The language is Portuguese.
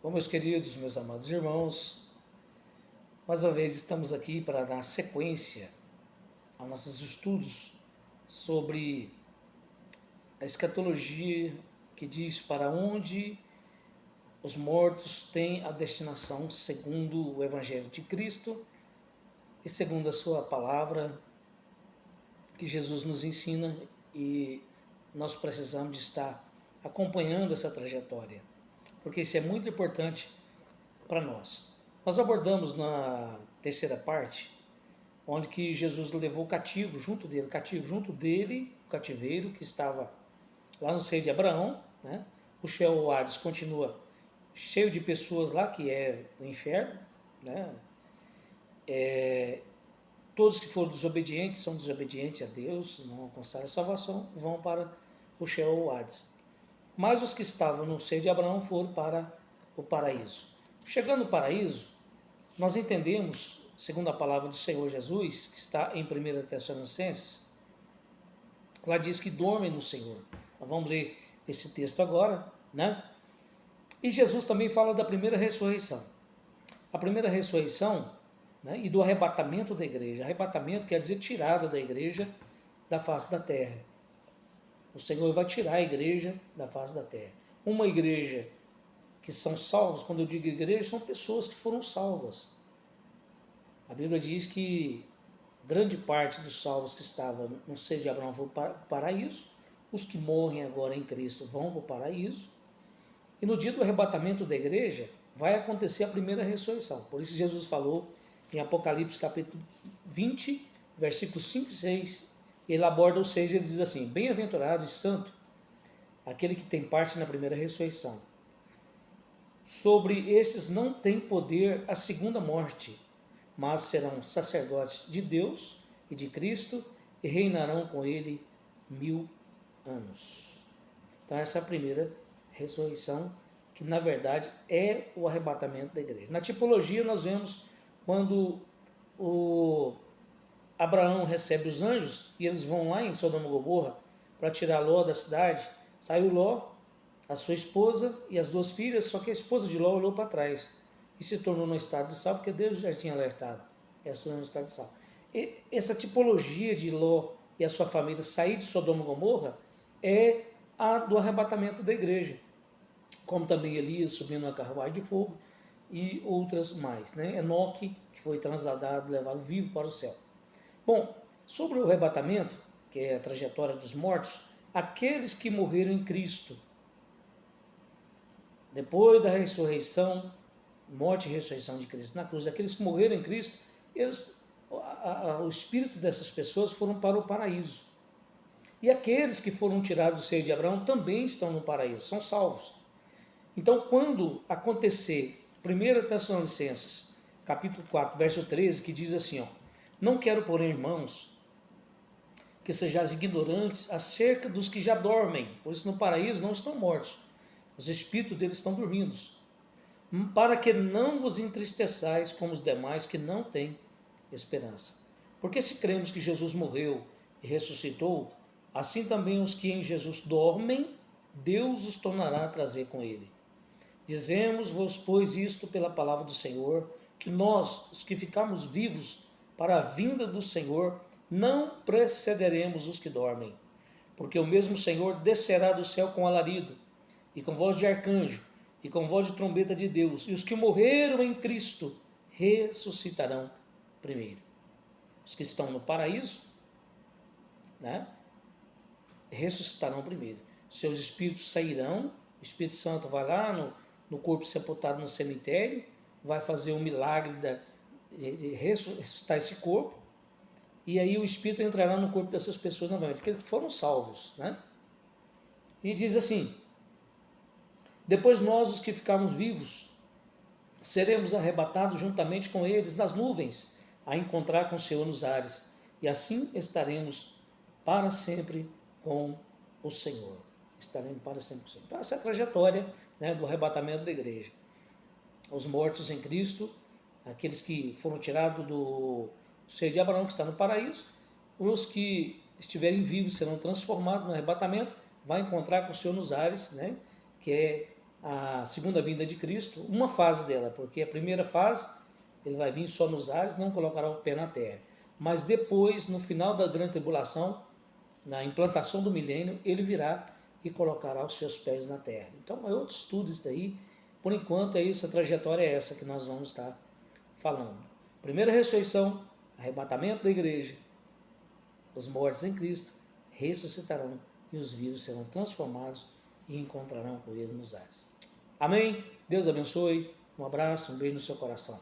Bom, meus queridos, meus amados irmãos, mais uma vez estamos aqui para dar sequência aos nossos estudos sobre a escatologia que diz para onde os mortos têm a destinação segundo o Evangelho de Cristo e segundo a sua palavra que Jesus nos ensina, e nós precisamos de estar acompanhando essa trajetória, porque isso é muito importante para nós. Nós abordamos na terceira parte, onde que Jesus levou cativo junto dele, o cativeiro que estava lá no seio de Abraão, né? O Sheol Hades continua cheio de pessoas lá, que é o inferno, né? Todos que foram desobedientes são desobedientes a Deus, não alcançaram a salvação, vão para o Sheol Hades. Mas os que estavam no seio de Abraão foram para o paraíso. Chegando no paraíso, nós entendemos, segundo a palavra do Senhor Jesus, que está em 1 Tessalonicenses, lá diz que dormem no Senhor. Nós vamos ler esse texto agora, né? E Jesus também fala da primeira ressurreição. A primeira ressurreição, né, e do arrebatamento da igreja. Arrebatamento quer dizer tirada da igreja da face da terra. O Senhor vai tirar a igreja da face da terra. Uma igreja que são salvos, quando eu digo igreja, são pessoas que foram salvas. A Bíblia diz que grande parte dos salvos que estavam no seio de Abraão vão para o paraíso, os que morrem agora em Cristo vão para o paraíso, e no dia do arrebatamento da igreja vai acontecer a primeira ressurreição. Por isso Jesus falou em Apocalipse capítulo 20, versículos 5 e 6, ele aborda o 6 e ele diz assim: bem-aventurado e santo aquele que tem parte na primeira ressurreição. Sobre esses não tem poder a segunda morte, mas serão sacerdotes de Deus e de Cristo e reinarão com ele 1000 anos. Então essa é a primeira ressurreição, que na verdade é o arrebatamento da igreja. Na tipologia nós vemos quando o Abraão recebe os anjos e eles vão lá em Sodoma e Gomorra para tirar Ló da cidade. Saiu Ló, a sua esposa e as duas filhas, só que a esposa de Ló olhou para trás e se tornou no estado de sal, porque Deus já tinha alertado, ela se tornou no estado de sal. E essa tipologia de Ló e a sua família sair de Sodoma e Gomorra é a do arrebatamento da igreja, como também Elias subindo na carruagem de fogo e outras mais, né? Enoque, que foi transladado, levado vivo para o céu. Bom, sobre o arrebatamento, que é a trajetória dos mortos, aqueles que morreram em Cristo, depois da ressurreição, morte e ressurreição de Cristo na cruz, aqueles que morreram em Cristo, o espírito dessas pessoas foram para o paraíso. E aqueles que foram tirados do seio de Abraão também estão no paraíso, são salvos. Então, quando acontecer 1 Tessalonicenses, capítulo 4, verso 13, que diz assim, ó: não quero, porém, irmãos, que sejais ignorantes acerca dos que já dormem, pois no paraíso não estão mortos, os espíritos deles estão dormindo, para que não vos entristeçais como os demais que não têm esperança. Porque se cremos que Jesus morreu e ressuscitou, assim também os que em Jesus dormem, Deus os tornará a trazer com ele. Dizemos-vos, pois, isto pela palavra do Senhor, que nós, os que ficamos vivos para a vinda do Senhor, não precederemos os que dormem. Porque o mesmo Senhor descerá do céu com alarido, e com voz de arcanjo, e com voz de trombeta de Deus, e os que morreram em Cristo ressuscitarão primeiro. Os que estão no paraíso, né, ressuscitarão primeiro. Seus espíritos sairão, o Espírito Santo vai lá no corpo sepultado no cemitério, vai fazer um milagre de ressuscitar esse corpo, e aí o Espírito entrará no corpo dessas pessoas novamente, porque eles foram salvos, né? E diz assim: depois nós, os que ficarmos vivos, seremos arrebatados juntamente com eles nas nuvens, a encontrar com o Senhor nos ares, e assim estaremos para sempre com o Senhor. Estaremos para sempre com o Senhor. Então, essa é a trajetória, né, do arrebatamento da igreja. Os mortos em Cristo, aqueles que foram tirados do seio de Abraão, que está no paraíso, os que estiverem vivos serão transformados no arrebatamento, vai encontrar com o Senhor nos ares, né, que é a segunda vinda de Cristo, uma fase dela, porque a primeira fase ele vai vir só nos ares, não colocará o pé na terra. Mas depois, no final da grande tribulação, na implantação do milênio, ele virá e colocará os seus pés na terra. Então é outro estudo isso daí. Por enquanto é isso, a trajetória é essa que nós vamos estar falando. Primeira ressurreição, arrebatamento da igreja, os mortos em Cristo ressuscitarão e os vivos serão transformados e encontrarão com ele nos ares. Amém? Deus abençoe. Um abraço, um beijo no seu coração.